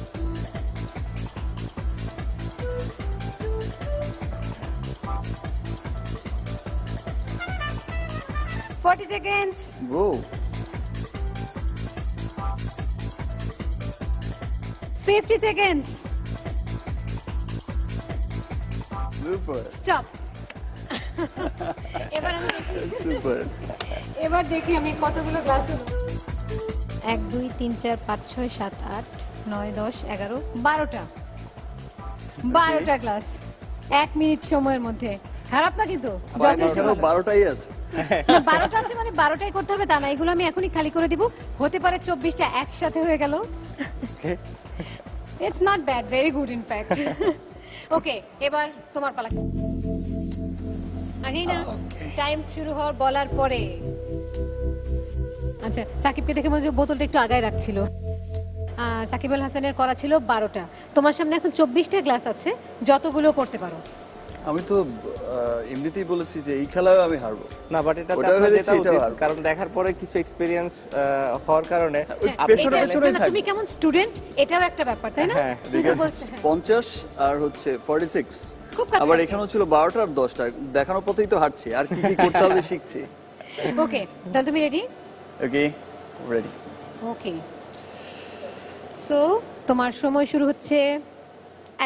$40 seconds. Go. 50 seconds. Super. Stop. এবার আমি সুপার। এবার দেখি আমি কতগুলো গ্লাস হলো। 1 2 3 4 5 6 7 8 9 10 11 12টা 12টা গ্লাস 1 মিনিট সময়ের মধ্যে। খারাপ না কিন্তু, যথেষ্ট এখানেও ভালো। 12টাই আছে। না, 12টা আছে মানে 12টাই করতে হবে তা না, এগুলো আমি এখনই খালি করে দিব। হতে পারে 24টা একসাথে হয়ে গেল। It's not bad, very good in fact. Okay, এবার তোমার পালা। আগেই না টাইম শুরু হওয়ার বলার পরে। আচ্ছা, সাকিবকে দেখে মনে হচ্ছে বোতলটা একটু আগায় রাখছিল। সাকিব আল হাসানের করা ছিল 12টা, তোমার সামনে এখন 24টা গ্লাস আছে, যতগুলো করতে পারো। আমি তো এমনিতেই বলেছি যে এই খেলায় আমি হারবো না, বাট এটা ওটাও হেরেছি, এটাও হারবো। কারণ দেখার পরে কিছু এক্সপেরিয়েন্স হওয়ার কারণে ওই হ্যাঁ, পেছনে এটা- পেছনেই না, থাকবে। তুমি কেমন স্টুডেন্ট এটাও একটা ব্যাপার, তাই না? হ্যাঁ, তুমি তো Because বলছো, হ্যাঁ। 50 আর হচ্ছে 46, খুব কাছাকাছি। আবার এখানেও ছিল 12টা আর 10টা। দেখানোর পথেই তো হাঁটছি, আর কি কি করতে হবে শিখছি। ওকে, তাহলে তুমি রেডি? ওকে, রেডি। ওকে, সো তোমার সময় শুরু হচ্ছে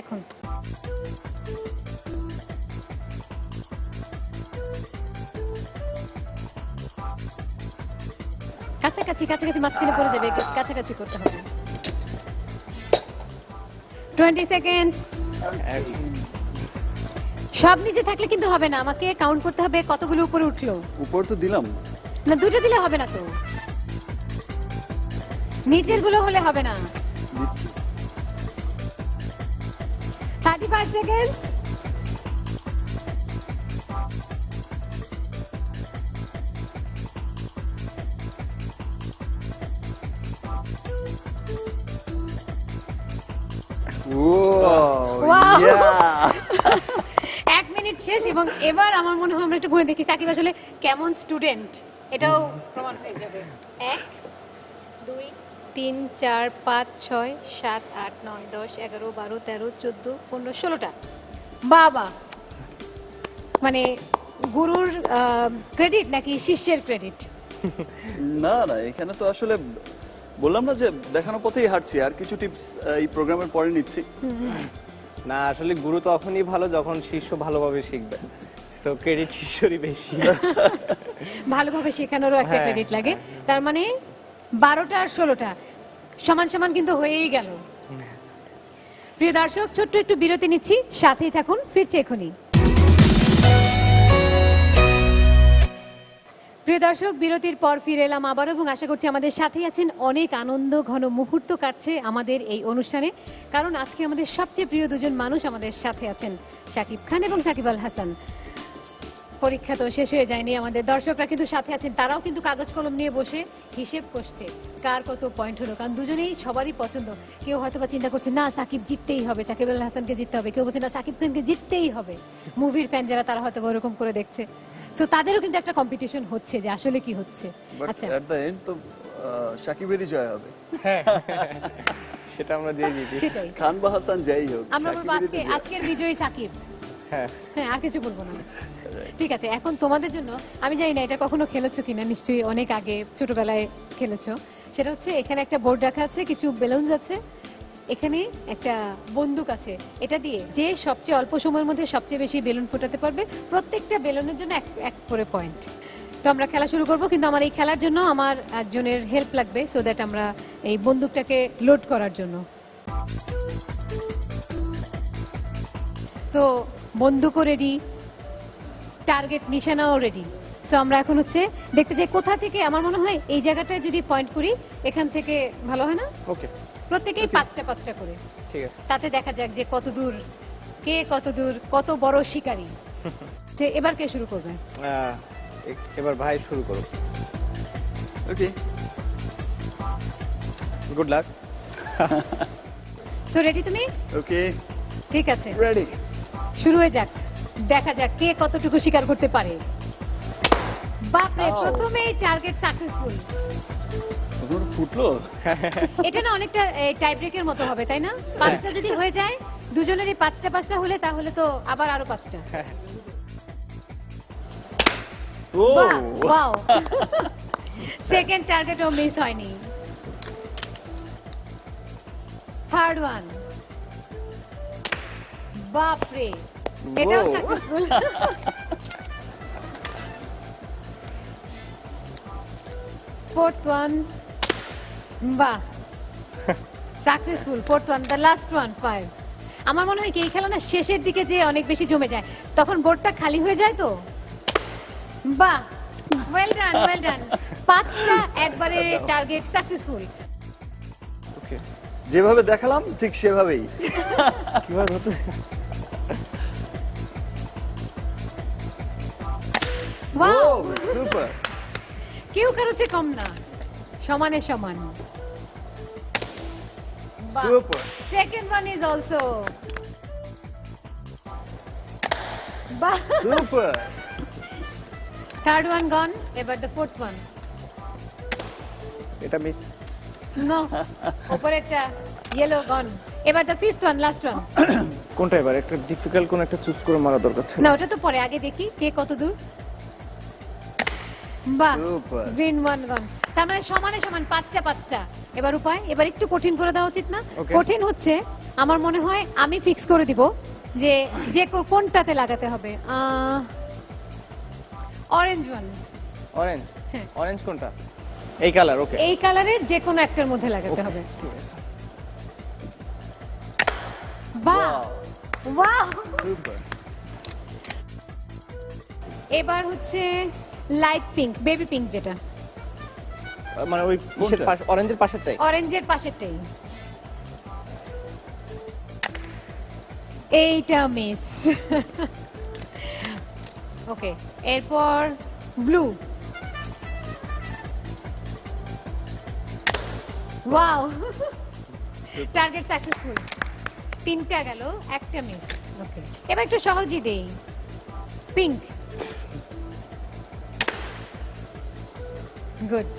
এখন। কাছাকাছি কাছাকাছি, মাঝখানে পড়ে যাবে, কাছাকাছি করতে হবে। 20 সেকেন্ডস। সব নিচে থাকলে কিন্তু হবে না, আমাকে কাউন্ট করতে হবে কতগুলো উপরে উঠলো। উপর তো দিলাম। না, দুটো দিলে হবে না তো, নিচের গুলো হলে হবে না। দিচ্ছি। 35 সেকেন্ডস। Wow! 1 মিনিট শেষ, এবং এবার আমার মনে হয় আমরা একটু গুনে দেখি সাকিব আসলে কেমন স্টুডেন্ট, এটাও প্রমাণ হয়ে যাবে। 1 2 3 4 5 6 7 8 9 10 11 12 13 14 15 16টা। বাবা, মানে গুরুর ক্রেডিট নাকি শিষ্যের ক্রেডিট? না না, এখানে তো আসলে বললাম না যে দেখানোর পথেই হাঁটছি, আর কিছু টিপস এই প্রোগ্রামের পরে নিচ্ছি। না, আসলে গুরু তখনই ভালো যখন শিষ্য ভালোভাবে শিখবে, তো ক্রেডিট শিষ্যরই বেশি। ভালোভাবে শেখানোরও একটা হ্যাঁ, ক্রেডিট লাগে। তার মানে 12টা আর 16টা সমান সমান কিন্তু হয়েই গেল। প্রিয় দর্শক, ছোট্ট একটু বিরতি নিচ্ছি, সাথেই থাকুন, ফিরছে এখনই। প্রিয় দর্শক, বিরতির পর ফিরে এলাম আবার, এবং আশা করছি আমাদের সাথেই আছেন। অনেক আনন্দ ঘন মুহূর্ত কাটছে আমাদের এই অনুষ্ঠানে, কারণ আজকে আমাদের সবচেয়ে প্রিয় দুজন মানুষ আমাদের সাথে আছেন, শাকিব খান এবং সাকিব আল হাসান। পরীক্ষা তো শেষ হয়ে যায়নি, আমাদের দর্শকরা কিন্তু সাথে আছেন, তারাও কিন্তু কাগজ কলম নিয়ে বসে হিসেব করছে কার কত পয়েন্ট হলো, কারণ দুজনেই সবারই পছন্দ। কেউ হয়তো বা চিন্তা করছে না সাকিব জিততেই হবে, সাকিব আল হাসানকে জিততে হবে, কেউ বলছে না সাকিব খানকে জিততেই হবে। মুভির ফ্যান যারা, তারা হয়তো ওরকম করে দেখছে, সো তাদেরও কিন্তু একটা কম্পিটিশন হচ্ছে যে আসলে কি হচ্ছে। বাট আচ্ছা, এট দ্য এন্ড তো সাকিবেরই জয় হবে। সেটা আমরা দিয়ে জিতি। সেটাই খান বা হাসান যাই হোক, আমরা বলবো সাকিবেরই তো আজকে জয়। আজকের বিজয়ী সাকিব। হ্যাঁ, হ্যাঁ, আর কিছু বলবো না। ঠিক আছে, এখন তোমাদের জন্য, আমি জানি না এটা কখনো খেলেছো কিনা, নিশ্চয়ই অনেক আগে ছোটবেলায় খেলেছো। সেটা হচ্ছে এখানে একটা বোর্ড রাখা আছে, কিছু বেলুনস আছে, এখানে একটা বন্দুক আছে, এটা দিয়ে যে সবচেয়ে অল্প সময়ের মধ্যে সবচেয়ে বেশি বেলুন ফোটাতে পারবে, প্রত্যেকটা বেলুনের জন্য এক করে পয়েন্ট। তো আমরা খেলা শুরু করব, কিন্তু আমার এই খেলার জন্য আমার একজনের হেল্প লাগবে, সো দ্যাট আমরা এই বন্দুকটাকে লোড করার জন্য। তো বন্দুকও রেডি, টার্গেট নিশানাও রেডি। সো আমরা এখন হচ্ছে দেখতে চাই কোথা থেকে, আমার মনে হয় এই জায়গাটায় যদি পয়েন্ট করি এখান থেকে ভালো হয় না? ওকে, প্রত্যেকেই 5টা 5টা করে, ঠিক আছে। তাতে দেখা যাক যে কত দূর, কে কত দূর, কত বড় শিকারী। তো এবার কে শুরু করবে? এবার ভাই শুরু করো। ওকে, গুড লাক। সো রেডি তুমি? ওকে, ঠিক আছে, রেডি। শুরু হয়ে যাক, দেখা যাক কে কতটুকু শিকার করতে পারে। বাপরে, প্রথমেই টার্গেট সাকসেসফুল। ওর ফুটলো। এটা না অনেকটা টাই ব্রেকের মতো হবে, তাই না? 5টা যদি হয়ে যায়, দুজনেরই 5টা 5টা হলে, তাহলে তো আবার আরো 5টা। ও ওয়াও, সেকেন্ড টার্গেটও মিস হয়নি। থার্ড ওয়ান, বাপরে, এটাও Wow. সাকসেসফুল। fourth one. বাহ, successful. fourth one, the last one, 5. আমার মনে হয় কি এই খেলা না শেষের দিকে যে অনেক বেশি জমে যায়, তখন বোর্ডটা খালি হয়ে যায় তো। বাহ, ওয়েল ডান, ওয়েল ডান। 5টা একবারে টার্গেট সাকসেসফুল। ওকে, যেভাবে দেখালাম ঠিক সেভাবেই। কিভাবে হতো? Wow, super. কেউ কারো চেয়ে কম না, সমানে সমান। Super. Second one is also. বাহ, সুপার। third one gone. এবার the fourth one. এটা মিস। No, উপরে একটা yellow gone. এবার the fifth one, last one. কোনটা এবার? একটা ডিফিকাল্ট কোন একটা চুজ করে মারা দরকার ছিল। না, ওটা তো পরে, আগে দেখি কে কত দূর। বাহ, Super. গ্রিন ওয়ান গন। তার মানে সমানে সমান, 5টা। এবার উপায়, এবার একটু কঠিন করে দেওয়া উচিত না? Okay. কঠিন হচ্ছে আমার মনে হয় আমি ফিক্স করে দিব যে যে কোনটাতে লাগাতে হবে। Orange one. অরেঞ্জ? হ্যাঁ। অরেঞ্জ কোনটা? এই কালার, ওকে। এই কালারের যে কোনো একটার মধ্যে লাগাতে হবে। বাহ, ওয়াও। সুপার। এবার হচ্ছে লাইট পিঙ্ক, বেবি পিঙ্ক, যেটা মানে ওই কোনটা? পাশ, অরেঞ্জের পাশেরটাই। অরেঞ্জের পাশেরটাই। এইটা মিস। ওকে, এরপর ব্লু। Wow, target successful. 3টা গেল, একটা মিস। ওকে, এবার একটু সহজই দেই। Pink. Good.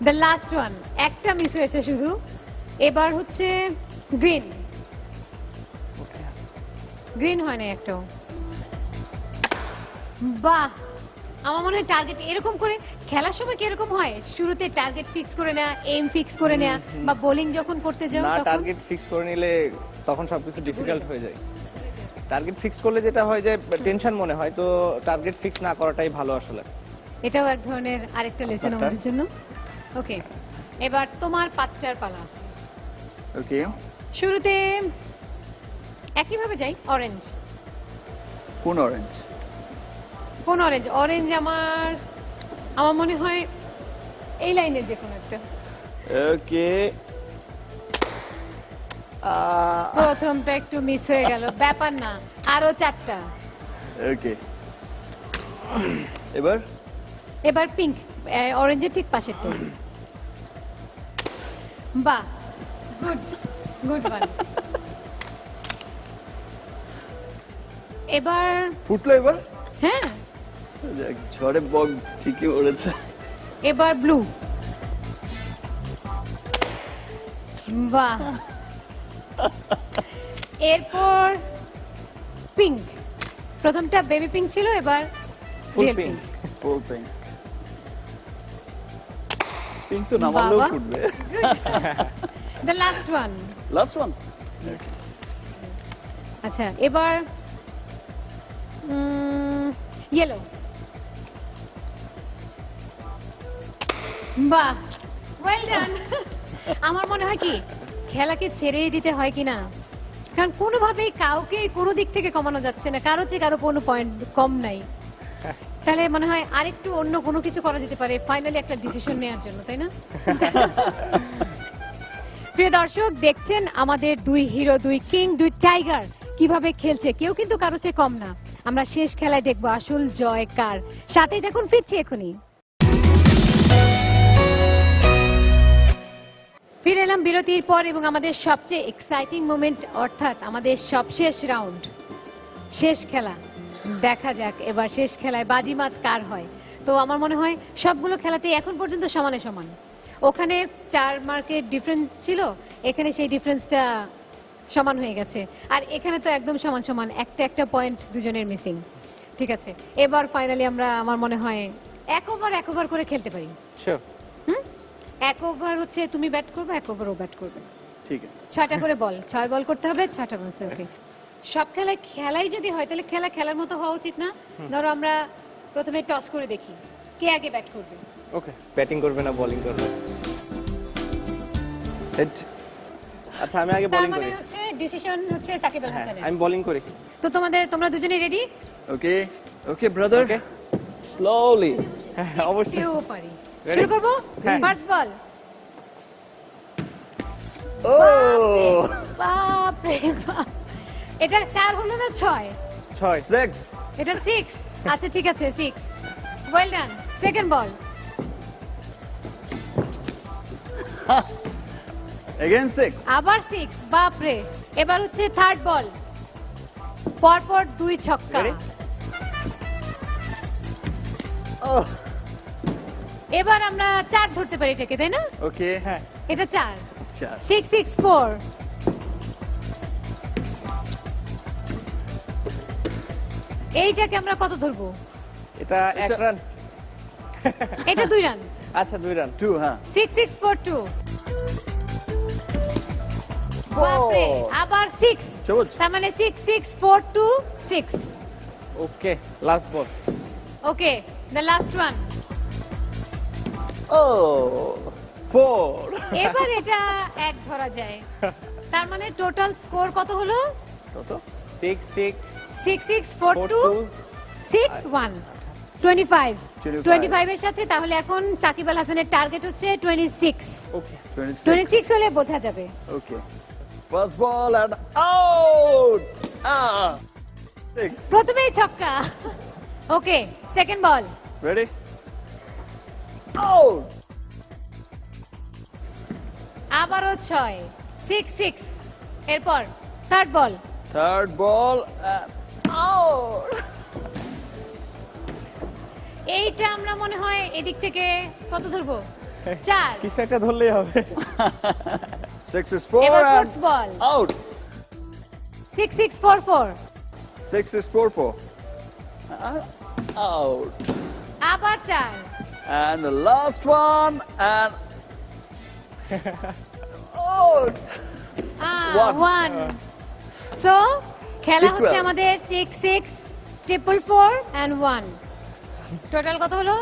The last one, একটা মিস হয়েছে শুধু। এবার হচ্ছে গ্রিন। গ্রিন হয় না একটাও। বাহ, আমার মনে হয় টার্গেট এরকম করে খেলার সময় কি এরকম হয়, শুরুতে টার্গেট ফিক্স করে নেওয়া, এম ফিক্স করে নেওয়া, বা বোলিং যখন করতে যাও না, তখন টার্গেট ফিক্স করে নিলে তখন সবকিছু ডিফিকাল্ট হয়ে যায়। টার্গেট ফিক্স করলে যেটা হয় যে টেনশন মনে হয়, তো টার্গেট ফিক্স না করাটাই ভালো আসলে। এটাও এক ধরনের আরেকটা লেসন একটা। আমাদের জন্য। ওকে, এবার তোমার 5টার পালা। ওকে, শুরুতে একইভাবে যাই, অরেঞ্জ। কোন অরেঞ্জ? কোন অরেঞ্জ? অরেঞ্জ আমার আমার মনে হয় এই লাইনের যে কোনো একটা। ওকে, প্রথমটা একটু মিস হয়ে গেল, ব্যাপার না, আরো 4টা। ওকে। এবার এবার পিঙ্ক, অরেঞ্জের ঠিক পাশেরটা। বাহ, গুড, গুড ওয়ান। এবার ফুটলো এবার? হ্যাঁ, যাক, ঝড়ে বক ঠিকই উড়েছে। এবার ব্লু। বাহ, এরপর পিঙ্ক। প্রথমটা বেবি পিঙ্ক ছিল, এবার ফুল রিয়েল পিঙ্ক। পিঙ্ক। ফুল পিঙ্ক। পিঙ্ক তো নামালেও বাবা। ফুটবে। The last one. Last one. আচ্ছা, এবার ইয়েলো। বাহ, ওয়েল ডান। আমার মনে হয় কি খেলাকে ছেড়েই দিতে হয় কিনা, কারণ কোনোভাবেই কাউকে কোনো দিক থেকে কমানো যাচ্ছে না, কারো চেয়ে কারো কোনো পয়েন্ট কম নাই। তাহলে মনে হয় আরেকটু অন্য কোনো কিছু করা যেতে পারে ফাইনালি একটা ডিসিশন নেওয়ার জন্য, তাই না? প্রিয় দর্শক, দেখছেন আমাদের 2 হিরো, 2 কিং, 2 টাইগার কিভাবে খেলছে, কেউ কিন্তু কারো চেয়ে কম না। আমরা শেষ খেলায় দেখবো আসল জয় কার। সাথেই দেখুন, ফিরছি এখনই। ফিরে এলাম বিরতির পর এবং আমাদের সবচেয়ে এক্সাইটিং মোমেন্ট, অর্থাৎ আমাদের সবশেষ রাউন্ড, শেষ খেলা। দেখা যাক এবার শেষ খেলায় বাজিমাত কার হয়। তো আমার মনে হয় সবগুলো খেলাতে এখন পর্যন্ত সমানে সমান। ওখানে 4 মার্কের ডিফারেন্স ছিল, এখানে সেই ডিফারেন্সটা সমান হয়ে গেছে। আর এখানে তো একদম সমান সমান, একটা পয়েন্ট দুজনের মিসিং। ঠিক আছে, এবার ফাইনালি আমরা আমার মনে হয় এক ওভার করে খেলতে পারি। শিওর। এক ওভার হচ্ছে তুমি ব্যাট করবে, এক ওভার ও ব্যাট করবে। ঠিক আছে। 6টা করে বল, 6 বল করতে হবে, 6টা বল। ওকে, সব খেলাই যদি হয় তাহলে খেলার মতো হওয়া উচিত না? ধরো আমরা প্রথমে টস করে দেখি কে আগে ব্যাট করবে। ওকে, ব্যাটিং করবে না বোলিং করবে? হেড। আচ্ছা আমি আগে তার বোলিং মানে করি। হচ্ছে ডিসিশন হচ্ছে সাকিব আল হ্যাঁ, হাসানের। আমি বোলিং করি। তো তোমরা দুজনেই রেডি? ওকে ওকে ব্রাদার, Okay. স্লোলি। হ্যাঁ অবশ্যই। কেউ পারি। Ready? শুরু করব? হ্যাঁ। ফার্স্ট বল। ও বাপ রে বাপ। এটা 4 হলো না 6? 6। 6 এটা 6। আচ্ছা ঠিক আছে 6। Well done. সেকেন্ড বল। এগেইন 6 আবার 6। বাপ রে। এবার হচ্ছে থার্ড বল। পরপর 2 ছক্কা। Ready? এবার আমরা 4 ধরতে পারি এটাকে, তাই না? ওকে হ্যাঁ। এটা 4। 4 6 6 4। এইটাকে আমরা কত ধরবো? এটা 1 এটা- রান। এটা 2 রান। আচ্ছা 2 রান। 2 হ্যাঁ 6 6 4 2। বাপরে, আবার 6। সবুজ। তার মানে 6 6 4 2 6। Okay, last ball. Okay, the last one. ও 4 এবার এটা 1 ধরা যায়। তার মানে টোটাল স্কোর কত হলো? কত 6 6 6 6 4 2 6 1 25। 25 এর সাথে তাহলে এখন সাকিব আল হাসানের টার্গেট হচ্ছে 26। ওকে। 26 হলে বোঝা যাবে। Okay first ball and out 6 প্রথমেই ছক্কা। Okay, second ball. Ready out আবারও 6 6 6। এরপর third ball. Third ball out এইটা আমরা মনে হয় এদিক থেকে কত ধরবো? 4। কিছু একটা ধরলেই হবে। 6 is 4 এবার and fourth ball. out 6 6 4 4। 6 is 4 4 out আবার 4। and the last one and out 1। So খেলা Equal. হচ্ছে আমাদের 6 6 ট্রিপল 4 and 1। টোটাল কত হলো?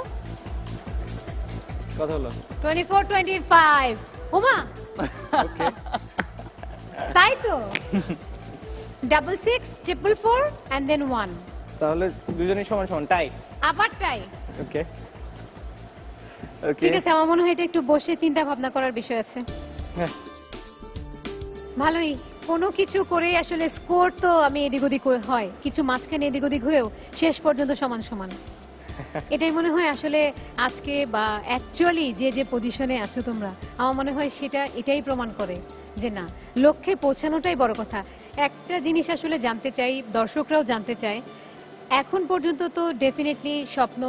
কত হলো? 24 25। ওমা, ওকে। তাই তো। Double 6 triple 4 and then 1। তাহলে দুজনেই সমান সমান টাই। আবার টাই। ওকে। okay ঠিক আছে, আমার মনে হয় এটা একটু বসে চিন্তা ভাবনা করার বিষয় আছে। হ্যাঁ। ভালোই, কোনো কিছু করেই আসলে স্কোর তো আমি এদিক ওদিক হয়, কিছু মাঝখানে এদিক ওদিক হয়েও শেষ পর্যন্ত সমান সমান। এটাই মনে হয় আসলে আজকে বা অ্যাকচুয়ালি যে যে পজিশনে আছো তোমরা, আমার মনে হয় সেটা এটাই প্রমাণ করে যে না, লক্ষ্যে পৌঁছানোটাই বড় কথা। একটা জিনিস আসলে জানতে চাই, দর্শকরাও জানতে চায়, এখন পর্যন্ত তো ডেফিনেটলি স্বপ্ন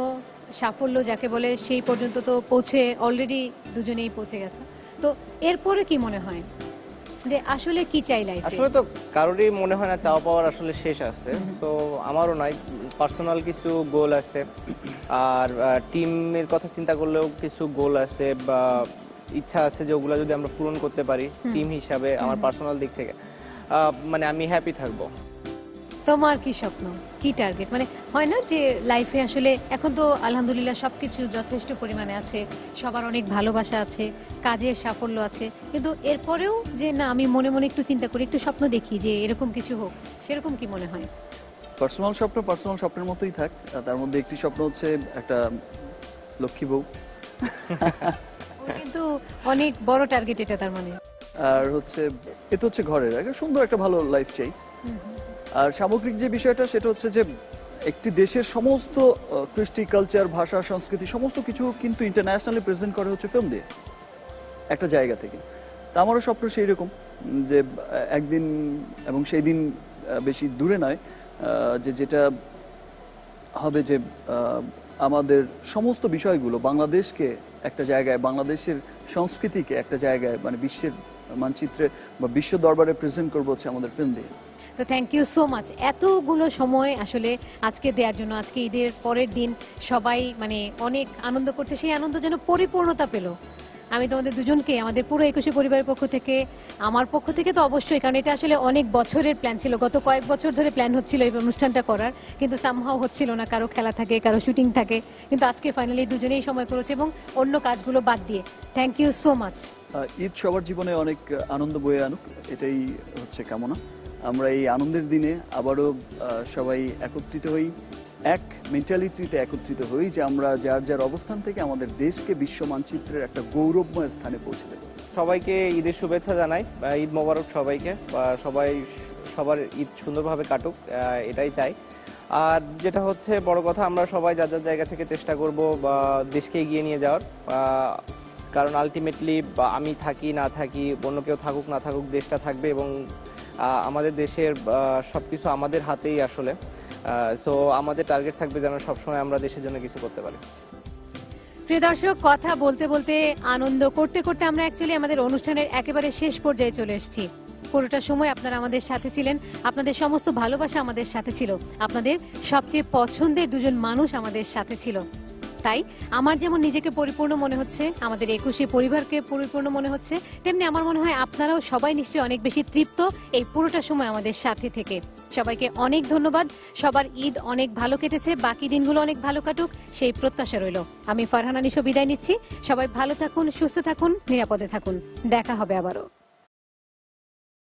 সাফল্য যাকে বলে সেই পর্যন্ত তো পৌঁছে অলরেডি দুজনেই পৌঁছে গেছে। তো এরপরে কি মনে হয় যে আসলে কি চাই লাইফে? আসলে তো কারোরই মনে হয় না চাওয়া পাওয়ার আসলে শেষ আছে। তো আমারও নাই, পার্সোনাল কিছু গোল আছে, আর টিমের কথা চিন্তা করলেও কিছু গোল আছে বা ইচ্ছা আছে যে ওগুলো যদি আমরা পূরণ করতে পারি টিম হিসাবে, আমার পার্সোনাল দিক থেকে মানে আমি হ্যাপি থাকবো। তোমার কি স্বপ্ন, কি টার্গেট? মানে হয় না যে লাইফে আসলে এখন তো আলহামদুলিল্লাহ সবকিছু যথেষ্ট পরিমাণে আছে, সবার অনেক ভালোবাসা আছে, কাজের সাফল্য আছে, কিন্তু এরপরেও যে না আমি মনে মনে একটু চিন্তা করি, একটু স্বপ্ন দেখি যে এরকম কিছু হোক, সেরকম কি মনে হয়? পার্সোনাল স্বপ্নের মতোই থাক। তার মধ্যে একটি স্বপ্ন হচ্ছে একটা লক্ষ্মী বউ, ওর কিন্তু অনেক বড় টার্গেট এটা, তার মানে। আর হচ্ছে এতে হচ্ছে ঘরের একটা সুন্দর একটা ভালো লাইফ চাই। আর সামগ্রিক যে বিষয়টা সেটা হচ্ছে যে একটি দেশের সমস্ত কৃষ্টি, কালচার, ভাষা, সংস্কৃতি সমস্ত কিছু কিন্তু ইন্টারন্যাশনালি প্রেজেন্ট করা হচ্ছে ফিল্ম দিয়ে, একটা জায়গা থেকে। তা আমারও স্বপ্ন সেই রকম যে একদিন, এবং সেই দিন বেশি দূরে নয়, যে যেটা হবে যে আমাদের সমস্ত বিষয়গুলো বাংলাদেশকে একটা জায়গায়, বাংলাদেশের সংস্কৃতিকে একটা জায়গায়, মানে বিশ্বের মানচিত্রে বা বিশ্ব দরবারে প্রেজেন্ট করবো হচ্ছে আমাদের ফিল্ম দিয়ে। তো থ্যাংক ইউ সো মাচ এতগুলো সময় আসলে আজকে দেওয়ার জন্য। আজকে ঈদের পরের দিন সবাই মানে অনেক আনন্দ করছে, সেই আনন্দ যেন পরিপূর্ণতা পেল। আমি তোমাদের দুজনকে আমাদের পুরো 21 পরিবারের পক্ষ থেকে, আমার পক্ষ থেকে তো অবশ্যই, কারণ এটা আসলে অনেক বছরের প্ল্যান ছিল, গত কয়েক বছর ধরে প্ল্যান হচ্ছিল এই অনুষ্ঠানটা করার, কিন্তু সামহাও হচ্ছিল না, কারো খেলা থাকে, কারো শুটিং থাকে, কিন্তু আজকে ফাইনালি দুজনেই সময় করেছে এবং অন্য কাজগুলো বাদ দিয়ে। Thank you so much. Eid সবার জীবনে অনেক আনন্দ বয়ে আনুক, এটাই হচ্ছে কামনা। আমরা এই আনন্দের দিনে আবারও সবাই একত্রিত হই, এক মেন্টালিটিতে একত্রিত হই যে আমরা যার যার অবস্থান থেকে আমাদের দেশকে বিশ্ব মানচিত্রের একটা গৌরবময় স্থানে পৌঁছে দেব। সবাইকে ঈদের শুভেচ্ছা জানাই, ঈদ মোবারক সবাইকে, সবার ঈদ সুন্দরভাবে কাটুক, এটাই চাই। আর যেটা হচ্ছে বড় কথা, আমরা সবাই যার যার জায়গা থেকে চেষ্টা করব বা দেশকে এগিয়ে নিয়ে যাওয়ার, কারণ আলটিমেটলি আমি থাকি না থাকি, অন্য কেউ থাকুক না থাকুক, দেশটা থাকবে এবং আমাদের দেশের সবকিছু আমাদের হাতেই আসলে। সো আমাদের টার্গেট থাকবে যেন সবসময় আমরা দেশের জন্য কিছু করতে পারি। প্রিয় দর্শক, কথা বলতে বলতে, আনন্দ করতে করতে আমরা অ্যাকচুয়ালি আমাদের অনুষ্ঠানের একেবারে শেষ পর্যায়ে চলে এসেছি। পুরোটা সময় আপনারা আমাদের সাথে ছিলেন, আপনাদের সমস্ত ভালোবাসা আমাদের সাথে ছিল, আপনাদের সবচেয়ে পছন্দের দুজন মানুষ আমাদের সাথে ছিল। তাই আমার যেমন নিজেকে পরিপূর্ণ মনে হচ্ছে, আমাদের 21 পরিবারকে পরিপূর্ণ মনে হচ্ছে, তেমনি আমার মনে হয় আপনারাও সবাই নিশ্চয়ই অনেক বেশি তৃপ্ত এই পুরোটা সময় আমাদের সাথে থেকে। সবাইকে অনেক ধন্যবাদ। সবার ঈদ অনেক ভালো কেটেছে, বাকি দিনগুলো অনেক ভালো কাটুক সেই প্রত্যাশা রইল। আমি ফারহানা নিশো বিদায় নিচ্ছি। সবাই ভালো থাকুন, সুস্থ থাকুন, নিরাপদে থাকুন। দেখা হবে আবারও।